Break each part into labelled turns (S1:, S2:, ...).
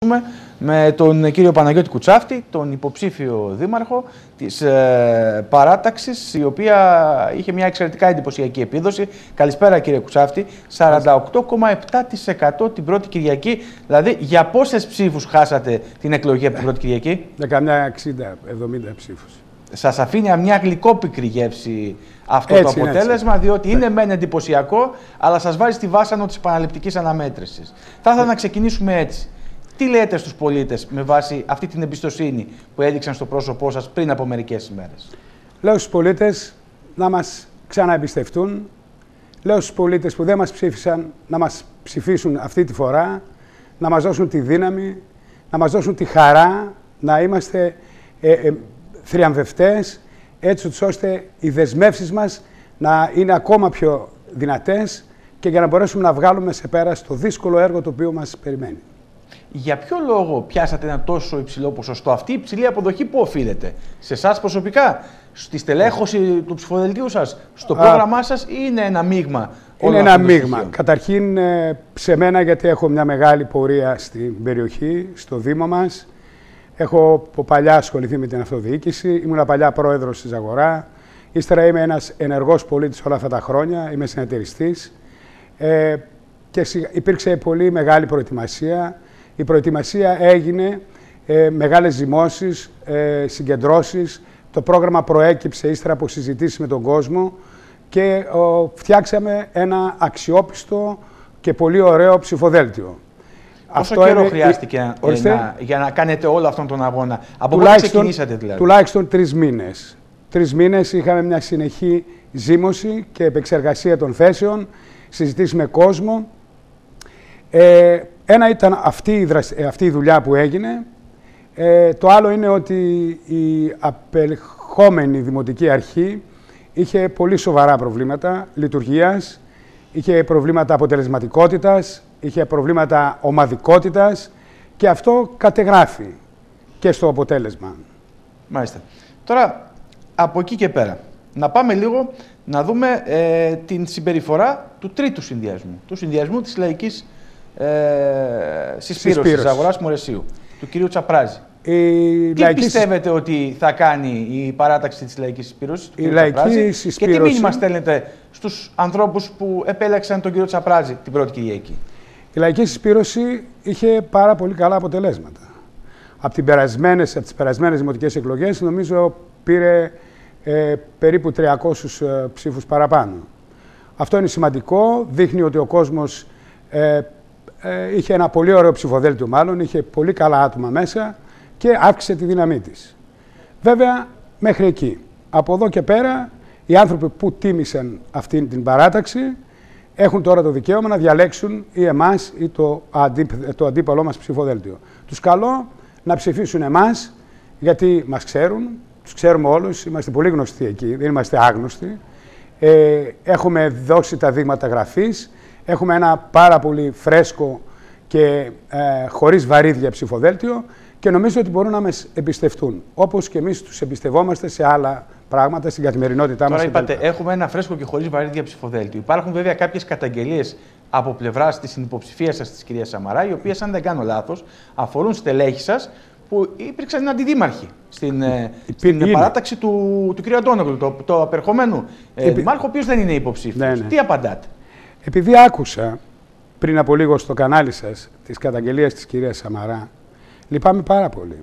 S1: μιλήσουμε με τον κύριο Παναγιώτη Κουτσάφτη, τον υποψήφιο δήμαρχο της παράταξης, η οποία είχε μια εξαιρετικά εντυπωσιακή επίδοση. Καλησπέρα κύριε Κουτσάφτη. 48,7% την πρώτη Κυριακή. Δηλαδή, για πόσες ψήφους χάσατε την εκλογή από την πρώτη Κυριακή?
S2: Καμιά 60-70 ψήφους. Σας
S1: αφήνει μια γλυκόπικρη γεύση αυτό το αποτέλεσμα, διότι είναι μεν εντυπωσιακό, αλλά σας βάζει στη βάσανο της επαναληπτικής αναμέτρησης. Θα ήθελα να ξεκινήσουμε έτσι. Τι λέτε στους πολίτες με βάση αυτή την εμπιστοσύνη που έδειξαν στο πρόσωπό σας πριν από μερικές ημέρες?
S2: Λέω στους πολίτες να μας ξαναεμπιστευτούν. Λέω στους πολίτες που δεν μας ψήφισαν να μας ψηφίσουν αυτή τη φορά, να μας δώσουν τη δύναμη, να μας δώσουν τη χαρά, να είμαστε θριαμβευτές, έτσι ώστε οι δεσμεύσεις μας να είναι ακόμα πιο δυνατές και για να μπορέσουμε να βγάλουμε σε πέρα το δύσκολο έργο το οποίο μας περιμένει.
S1: Για ποιο λόγο πιάσατε ένα τόσο υψηλό ποσοστό? Αυτή η υψηλή αποδοχή που οφείλεται? Σε εσάς προσωπικά, στη στελέχωση του ψηφοδελτίου σας, στο πρόγραμμά σας, ή είναι ένα μείγμα?
S2: Είναι ένα μείγμα. Καταρχήν σε μένα, γιατί έχω μια μεγάλη πορεία στην περιοχή, στο Δήμο μας. Έχω από παλιά ασχοληθεί με την αυτοδιοίκηση, ήμουν παλιά πρόεδρος της Αγορά. Ύστερα είμαι ένας ενεργός πολίτης όλα αυτά τα χρόνια, είμαι συνεταιριστής. Και υπήρξε πολύ μεγάλη προετοιμασία. Η προετοιμασία έγινε, μεγάλες ζυμώσεις, συγκεντρώσεις. Το πρόγραμμα προέκυψε ύστερα από συζητήσεις με τον κόσμο και φτιάξαμε ένα αξιόπιστο και πολύ ωραίο ψηφοδέλτιο.
S1: Πόσο καιρό χρειάστηκε για να κάνετε όλο αυτόν τον αγώνα? Από πότε ξεκινήσατε δηλαδή?
S2: Τουλάχιστον 3 μήνες. 3 μήνες είχαμε μια συνεχή ζύμωση και επεξεργασία των θέσεων, συζητήσεις με κόσμο. Ένα ήταν αυτή η δουλειά που έγινε. Το άλλο είναι ότι η απελχόμενη Δημοτική Αρχή είχε πολύ σοβαρά προβλήματα λειτουργίας, είχε προβλήματα αποτελεσματικότητας, είχε προβλήματα ομαδικότητας και αυτό κατεγράφει και στο αποτέλεσμα.
S1: Μάλιστα. Τώρα, από εκεί και πέρα, να πάμε λίγο να δούμε την συμπεριφορά του τρίτου συνδυασμού, του συνδυασμού της λαϊκής συσπήρωσης της Αγοράς Μορεσίου, του κυρίου Τσαπράζη. Τι πιστεύετε ότι θα κάνει η παράταξη της λαϊκής συσπήρωσης, του κυρίου Τσαπράζη, και τι μήνυμα στέλνετε στους ανθρώπους που επέλεξαν τον κύριο Τσαπράζη την πρώτη Κυριακή?
S2: Η λαϊκή συσπήρωση είχε πάρα πολύ καλά αποτελέσματα. Από τις περασμένες δημοτικές εκλογές, νομίζω πήρε περίπου 300 ψήφους παραπάνω. Αυτό είναι σημαντικό, δείχνει ότι ο κόσμος είχε ένα πολύ ωραίο ψηφοδέλτιο, μάλλον είχε πολύ καλά άτομα μέσα και αύξησε τη δύναμή της. Βέβαια, μέχρι εκεί. Από εδώ και πέρα, οι άνθρωποι που τίμησαν αυτή την παράταξη έχουν τώρα το δικαίωμα να διαλέξουν ή εμάς ή το αντίπαλό μας ψηφοδέλτιο. Τους καλώ να ψηφίσουν εμάς, γιατί μας ξέρουν, τους ξέρουμε όλους, είμαστε πολύ γνωστοί εκεί, δεν είμαστε άγνωστοι. Έχουμε δώσει τα δείγματα γραφής, έχουμε ένα πάρα πολύ φρέσκο και χωρίς βαρύδια ψηφοδέλτιο και νομίζω ότι μπορούν να μας εμπιστευτούν, όπως και εμείς τους εμπιστευόμαστε σε άλλα πράγματα στην καθημερινότητά μας.
S1: Τώρα είπατε, έχουμε ένα φρέσκο και χωρίς βαρύδια ψηφοδέλτιο. Υπάρχουν βέβαια κάποιες καταγγελίες από πλευράς της συνυποψηφίας σας, της κυρίας Σαμαρά, οι οποίες, αν δεν κάνω λάθος, αφορούν στελέχη σας που υπήρξαν αντιδήμαρχοι στην παράταξη του κ. Αντώνογλου, το απερχομένου δημάρχου, ο οποίος δεν είναι υποψήφιος. Τι απαντάτε?
S2: Επειδή άκουσα πριν από λίγο στο κανάλι σας τις καταγγελίες της κυρίας Σαμαρά, λυπάμαι πάρα πολύ.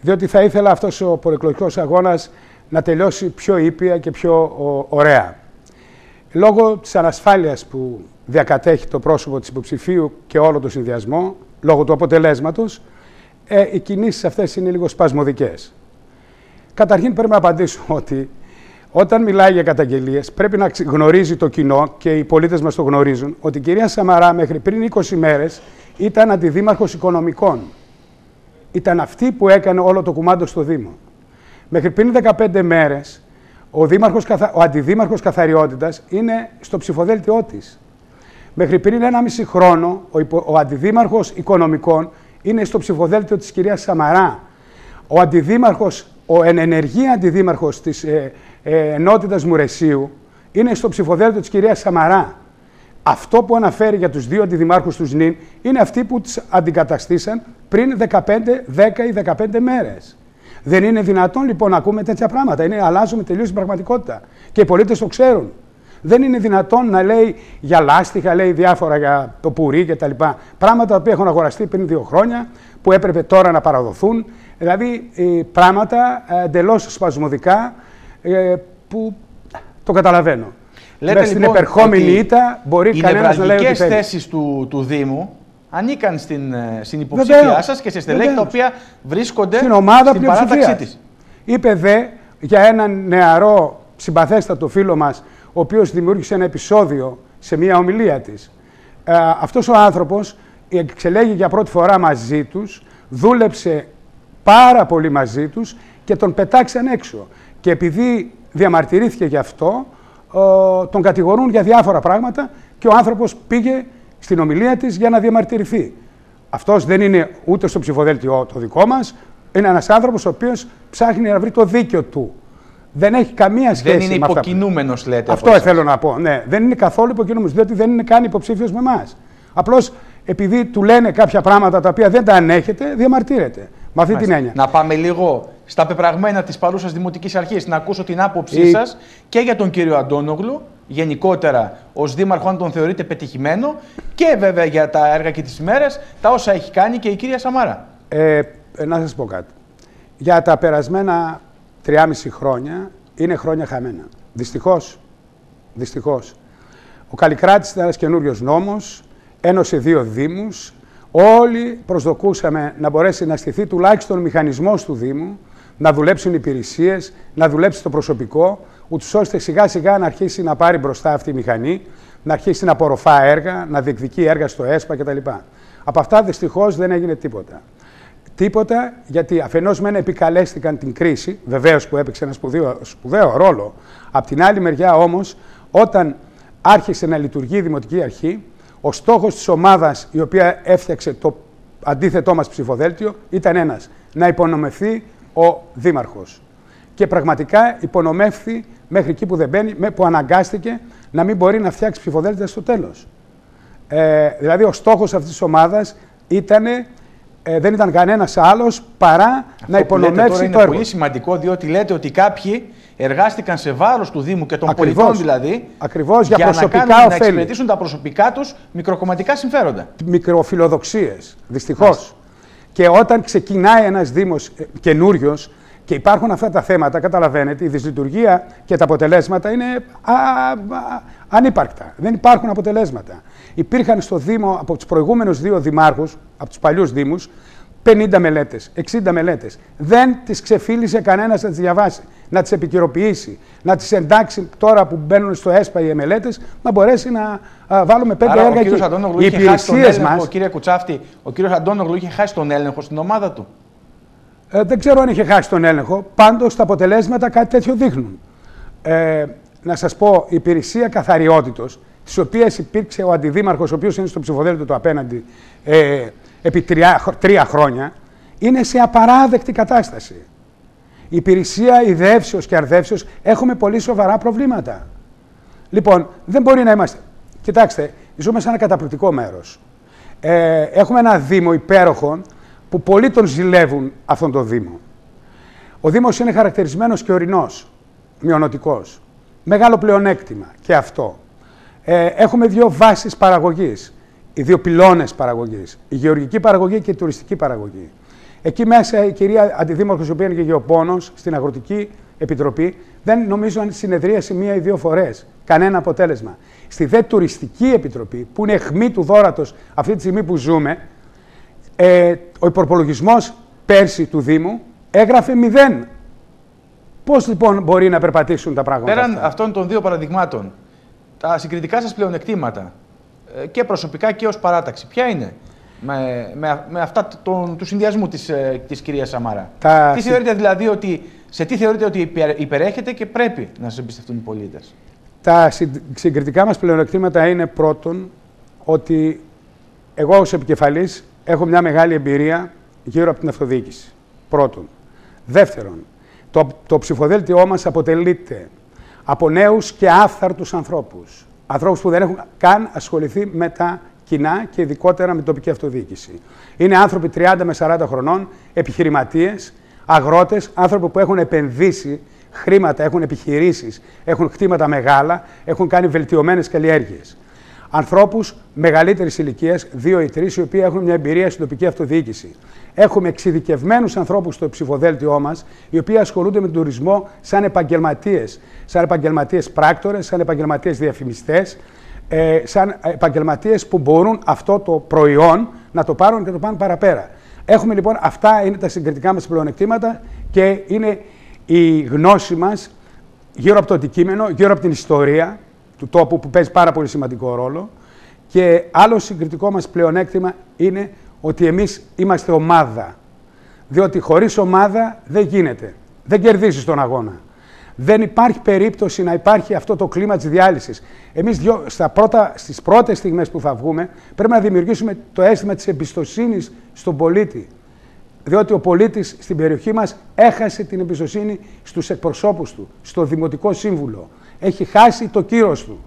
S2: Διότι θα ήθελα αυτός ο προεκλογικός αγώνας να τελειώσει πιο ήπια και πιο ωραία. Λόγω της ανασφάλειας που διακατέχει το πρόσωπο της υποψηφίου και όλο το συνδυασμό, λόγω του αποτελέσματος, οι κινήσεις αυτές είναι λίγο σπασμωδικές. Καταρχήν πρέπει να απαντήσω ότι όταν μιλάει για καταγγελίες πρέπει να γνωρίζει το κοινό και οι πολίτες μας το γνωρίζουν ότι η κυρία Σαμαρά μέχρι πριν 20 μέρες ήταν αντιδήμαρχος οικονομικών. Ήταν αυτή που έκανε όλο το κουμάντο στο Δήμο. Μέχρι πριν 15 μέρες ο αντιδήμαρχος καθαριότητας είναι στο ψηφοδέλτιό της. Μέχρι πριν 1,5 χρόνο ο αντιδήμαρχος οικονομικών είναι στο ψηφοδέλτιο της κυρίας Σαμαρά. Ο ενεργή αντιδήμαρχος της ενότητας Μουρεσίου είναι στο ψηφοδέλτιο της κυρίας Σαμαρά. αυτό που αναφέρει για τους δύο αντιδημάρχους του ΣΝΙΝ είναι αυτοί που τους αντικαταστήσαν πριν 10 ή 15 μέρες. Δεν είναι δυνατόν λοιπόν να ακούμε τέτοια πράγματα. Αλλάζουμε τελείως την πραγματικότητα. Και οι πολίτες το ξέρουν. Δεν είναι δυνατόν να λέει για λάστιχα, λέει διάφορα για το πουρί κτλ. Πράγματα που έχουν αγοραστεί πριν 2 χρόνια, που έπρεπε τώρα να παραδοθούν. Δηλαδή πράγματα εντελώς σπασμωδικά που το καταλαβαίνω.
S1: Λέτε
S2: στην
S1: λοιπόν
S2: επερχόμενη ήττα μπορεί κανένας να λέει ότι
S1: οι θέσεις του Δήμου ανήκαν στην υποψήφιά σας και σε στελέχη τα οποία βρίσκονται
S2: στην ομάδα
S1: στην παράταξή της.
S2: Είπε δε για έναν νεαρό συμπαθέστατο φίλο μας, ο οποίος δημιούργησε ένα επεισόδιο σε μια ομιλία της. Αυτός ο άνθρωπος εξελέγει για πρώτη φορά μαζί τους, δούλεψε πάρα πολύ μαζί τους και τον πετάξαν έξω. Και επειδή διαμαρτυρήθηκε γι' αυτό, τον κατηγορούν για διάφορα πράγματα και ο άνθρωπος πήγε στην ομιλία της για να διαμαρτυρηθεί. Αυτός δεν είναι ούτε στο ψηφοδέλτιο το δικό μας, είναι ένας άνθρωπος ο οποίος ψάχνει να βρει το δίκαιο του. Δεν έχει καμία σχέση με αυτά.
S1: Δεν είναι υποκινούμενος, λέτε.
S2: Αυτό θέλω να πω. Ναι, δεν είναι καθόλου υποκινούμενος, διότι δεν είναι καν υποψήφιος με εμάς. Απλώς επειδή του λένε κάποια πράγματα τα οποία δεν τα ανέχεται, διαμαρτύρεται. Με αυτή την έννοια.
S1: Να πάμε λίγο στα πεπραγμένα της παρούσας Δημοτικής Αρχής, να ακούσω την άποψή σας και για τον κύριο Αντώνογλου, γενικότερα ως δήμαρχο, αν τον θεωρείτε πετυχημένο, και βέβαια για τα έργα και τις ημέρες, τα όσα έχει κάνει και η κυρία Σαμαρά.
S2: Να σας πω κάτι. Για τα περασμένα 3,5 χρόνια είναι χρόνια χαμένα. Δυστυχώς. Ο Καλλικράτης ήταν ένας καινούριος νόμος, ένωσε 2 δήμους. Όλοι προσδοκούσαμε να μπορέσει να στηθεί τουλάχιστον ο μηχανισμός του Δήμου, να δουλέψουν οι υπηρεσίες, να δουλέψει το προσωπικό, ούτως ώστε σιγά σιγά να αρχίσει να πάρει μπροστά αυτή η μηχανή, να αρχίσει να απορροφά έργα, να διεκδικεί έργα στο ΕΣΠΑ κτλ. Από αυτά δυστυχώς δεν έγινε τίποτα. Τίποτα, γιατί αφενός μεν επικαλέστηκαν την κρίση, βεβαίως που έπαιξε ένα σπουδαίο ρόλο. Απ' την άλλη μεριά όμως, όταν άρχισε να λειτουργεί η Δημοτική Αρχή, ο στόχος της ομάδας η οποία έφτιαξε το αντίθετό μας ψηφοδέλτιο ήταν ένας, να υπονομευθεί ο Δήμαρχος. Και πραγματικά υπονομεύθη μέχρι εκεί που δεν μπαίνει, που αναγκάστηκε να μην μπορεί να φτιάξει ψηφοδέλτια στο τέλος. Δηλαδή ο στόχος αυτής της ομάδας δεν ήταν κανένας άλλος παρά να υπονομεύσει το έργο.
S1: Είναι πολύ σημαντικό, διότι λέτε ότι κάποιοι εργάστηκαν σε βάρος του Δήμου και των πολιτών δηλαδή,
S2: ακριβώς, για προσωπικά
S1: να εξυπηρετήσουν τα προσωπικά τους μικροκομματικά συμφέροντα.
S2: Μικροφιλοδοξίες, δυστυχώς. Και όταν ξεκινάει ένας Δήμος καινούριος και υπάρχουν αυτά τα θέματα, καταλαβαίνετε, η δυσλειτουργία και τα αποτελέσματα είναι ανύπαρκτα. Δεν υπάρχουν αποτελέσματα. Υπήρχαν στο Δήμο από τους προηγούμενους 2 δημάρχους, από τους παλιούς Δήμους, 50 μελέτες, 60 μελέτες. Δεν τις ξεφίλησε κανένας να τις διαβάσει, να τις επικαιροποιήσει, να τις εντάξει τώρα που μπαίνουν στο ΕΣΠΑ οι μελέτες, να μπορέσει να βάλουμε 5 έργα εκεί.
S1: Οι υπηρεσίες μας... Κύριε Κουτσάφτη, ο κύριος Αντώνογλου είχε χάσει τον έλεγχο στην ομάδα του.
S2: Δεν ξέρω αν είχε χάσει τον έλεγχο, πάντως τα αποτελέσματα κάτι τέτοιο δείχνουν. Να σας πω, η υπηρεσία καθαριότητος, της οποίας υπήρξε ο αντιδήμαρχος, ο οποίος είναι στο ψηφοδέλτιο του απέναντι επί 3 χρόνια, είναι σε απαράδεκτη κατάσταση. Η υπηρεσία ιδεύσεως και αρδεύσεως έχουμε πολύ σοβαρά προβλήματα. Λοιπόν, δεν μπορεί να είμαστε... Κοιτάξτε, ζούμε σε ένα καταπληκτικό μέρος. Έχουμε ένα Δήμο υπέροχο που πολλοί τον ζηλεύουν αυτόν τον Δήμο. Ο Δήμος είναι χαρακτηρισμένος και ορεινός, μειονοτικός. Μεγάλο πλεονέκτημα και αυτό. Έχουμε 2 βάσεις παραγωγής, οι 2 πυλώνες παραγωγής, η γεωργική παραγωγή και η τουριστική παραγωγή. Εκεί μέσα η κυρία Αντιδήμαρχος, η οποία είναι και γεωπόνος, στην Αγροτική Επιτροπή, δεν νομίζω αν συνεδρίασε 1 ή 2 φορές. Κανένα αποτέλεσμα. Στη δε Τουριστική Επιτροπή, που είναι αιχμή του δώρατος αυτή τη στιγμή που ζούμε, ο υπορπολογισμός πέρσι του Δήμου έγραφε 0. Πώς λοιπόν μπορεί να περπατήσουν τα πράγματα
S1: Πέραν
S2: αυτά?
S1: αυτών των 2 παραδειγμάτων, τα συγκριτικά σας πλεονεκτήματα και προσωπικά και ως παράταξη, ποια είναι με αυτά του συνδυασμού της κυρίας Σαμαρά? Τι θεωρείτε δηλαδή σε τι θεωρείτε ότι υπερέχετε και πρέπει να σας εμπιστευτούν οι πολίτες?
S2: Τα συγκριτικά μας πλεονεκτήματα είναι πρώτον ότι εγώ ως επικεφαλής έχω μια μεγάλη εμπειρία γύρω από την αυτοδιοίκηση. Πρώτον. Δεύτερον, το ψηφοδέλτιό μας αποτελείται από νέους και άφθαρτους ανθρώπους. ανθρώπους που δεν έχουν καν ασχοληθεί με τα κοινά και ειδικότερα με την τοπική αυτοδιοίκηση. Είναι άνθρωποι 30 με 40 χρονών, επιχειρηματίες, αγρότες, άνθρωποι που έχουν επενδύσει χρήματα, έχουν επιχειρήσεις, έχουν κτήματα μεγάλα, έχουν κάνει βελτιωμένες καλλιέργειες. Ανθρώπους μεγαλύτερης ηλικίας, 2 ή 3, οι οποίοι έχουν μια εμπειρία στην τοπική αυτοδιοίκηση. Έχουμε εξειδικευμένους ανθρώπους στο ψηφοδέλτιό μας, οι οποίοι ασχολούνται με τον τουρισμό σαν επαγγελματίες πράκτορες, σαν επαγγελματίες διαφημιστές, σαν επαγγελματίες που μπορούν αυτό το προϊόν να το πάρουν και το πάνε παραπέρα. Έχουμε λοιπόν, αυτά είναι τα συγκριτικά μας πλεονεκτήματα και είναι η γνώση μας γύρω από το αντικείμενο, γύρω από την ιστορία του τόπου που παίζει πάρα πολύ σημαντικό ρόλο. Και άλλο συγκριτικό μας πλεονέκτημα είναι ότι εμείς είμαστε ομάδα. Διότι χωρίς ομάδα δεν γίνεται. Δεν κερδίζεις τον αγώνα. Δεν υπάρχει περίπτωση να υπάρχει αυτό το κλίμα της διάλυσης. Εμείς στις πρώτες στιγμές που θα βγούμε πρέπει να δημιουργήσουμε το αίσθημα της εμπιστοσύνης στον πολίτη. Διότι ο πολίτης στην περιοχή μας έχασε την εμπιστοσύνη στους εκπροσώπους του, στο Δημοτικό Σύμβουλο. Έχει χάσει το κύρος του.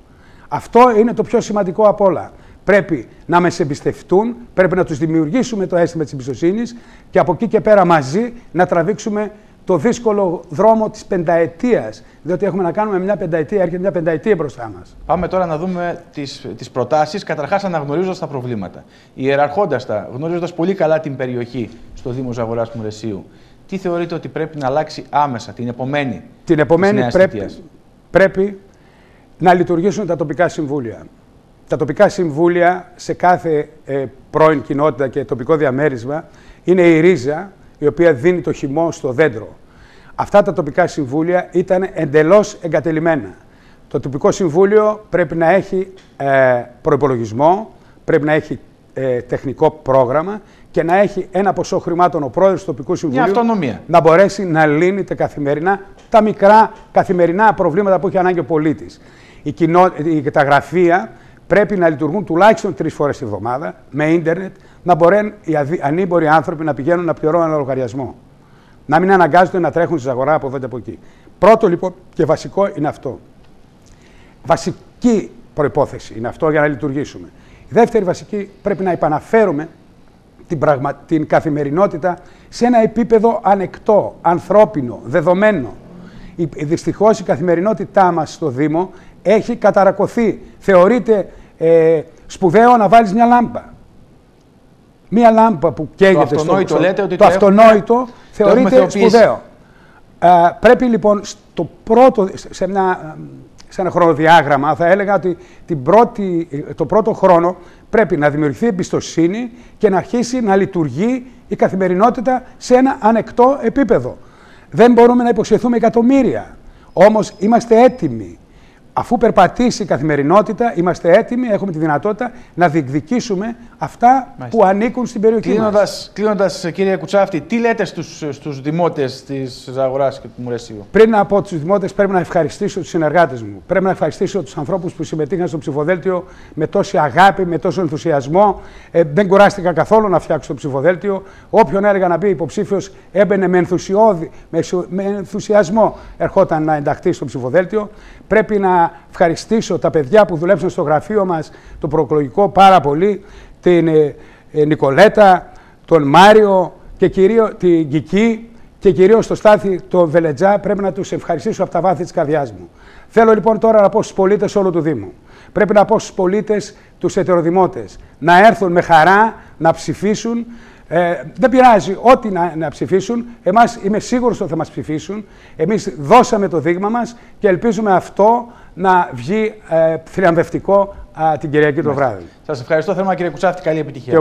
S2: Αυτό είναι το πιο σημαντικό απ' όλα. Πρέπει να μας εμπιστευτούν, πρέπει να τους δημιουργήσουμε το αίσθημα της εμπιστοσύνης και από εκεί και πέρα μαζί να τραβήξουμε το δύσκολο δρόμο της πενταετίας. Διότι έχουμε να κάνουμε μια πενταετία, έρχεται μια πενταετία μπροστά μας.
S1: Πάμε τώρα να δούμε τις προτάσεις, καταρχάς αναγνωρίζοντας τα προβλήματα. Ιεραρχώντας τα, γνωρίζοντας πολύ καλά την περιοχή στο Δήμο Ζαγοράς Μουρεσίου, τι θεωρείτε ότι πρέπει να αλλάξει άμεσα, την επομένη
S2: πρέπει να λειτουργήσουν τα τοπικά συμβούλια. Τα τοπικά συμβούλια σε κάθε πρώην κοινότητα και τοπικό διαμέρισμα είναι η ρίζα η οποία δίνει το χυμό στο δέντρο. Αυτά τα τοπικά συμβούλια ήταν εντελώς εγκατελειμμένα. Το τοπικό συμβούλιο πρέπει να έχει προϋπολογισμό, πρέπει να έχει τεχνικό πρόγραμμα και να έχει ένα ποσό χρημάτων ο πρόεδρος του τοπικού συμβουλίου να μπορέσει να λύνει τα μικρά καθημερινά προβλήματα που έχει ανάγκη ο πολίτης. Τα γραφεία πρέπει να λειτουργούν τουλάχιστον 3 φορές τη εβδομάδα με ίντερνετ, να μπορούν οι ανήμποροι άνθρωποι να πηγαίνουν να πληρώνουν ένα λογαριασμό. Να μην αναγκάζονται να τρέχουν στις αγορά από εδώ και από εκεί. Πρώτο λοιπόν και βασικό είναι αυτό. Βασική προϋπόθεση είναι αυτό για να λειτουργήσουμε. Η δεύτερη βασική, πρέπει να επαναφέρουμε την καθημερινότητα σε ένα επίπεδο ανεκτό, ανθρώπινο, δεδομένο. Δυστυχώς η καθημερινότητά μας στο Δήμο έχει καταρακωθεί. Θεωρείται σπουδαίο να βάλεις μια λάμπα. Μια λάμπα που καίγεται το αυτονόητο θεωρείται σπουδαίο. Πρέπει λοιπόν σε ένα χρονοδιάγραμμα θα έλεγα ότι το πρώτο χρόνο πρέπει να δημιουργηθεί εμπιστοσύνη και να αρχίσει να λειτουργεί η καθημερινότητα σε ένα ανεκτό επίπεδο. Δεν μπορούμε να υποσχεθούμε εκατομμύρια, όμως είμαστε έτοιμοι. Αφού περπατήσει η καθημερινότητα, είμαστε έτοιμοι, έχουμε τη δυνατότητα να διεκδικήσουμε αυτά που ανήκουν στην περιοχή μας.
S1: Κλείνοντας, κύριε Κουτσάφτη, τι λέτε στους δημότες της Ζαγοράς και του Μουρεσίου?
S2: Πριν από τους δημότες πρέπει να ευχαριστήσω τους συνεργάτες μου. Πρέπει να ευχαριστήσω τους ανθρώπους που συμμετείχαν στο ψηφοδέλτιο με τόση αγάπη, με τόσο ενθουσιασμό. Δεν κουράστηκα καθόλου να φτιάξω το ψηφοδέλτιο. Όποιον έλεγα να μπει υποψήφιος έμπαινε με ενθουσιασμό, ερχόταν να ενταχθεί στο ψηφοδέλτιο. Πρέπει να ευχαριστήσω τα παιδιά που δουλέψαν στο γραφείο μας, το προεκλογικό πάρα πολύ, την Νικολέτα, τον Μάριο και κυρίως την Κική και κυρίως το Στάθη, τον Βελετζά. Πρέπει να τους ευχαριστήσω από τα βάθη της καρδιάς μου. Θέλω λοιπόν τώρα να πω στους πολίτες όλου του Δήμου. Πρέπει να πω στους πολίτες, τους ετεροδημότες, να έρθουν με χαρά να ψηφίσουν. Δεν πειράζει ό,τι να ψηφίσουν. Εμάς είμαι σίγουρος ότι θα μας ψηφίσουν. Εμείς δώσαμε το δείγμα μας και ελπίζουμε αυτό να βγει θριαμβευτικό την Κυριακή το βράδυ.
S1: Σας ευχαριστώ θερμά, κύριε Κουτσάφτη. Καλή επιτυχία.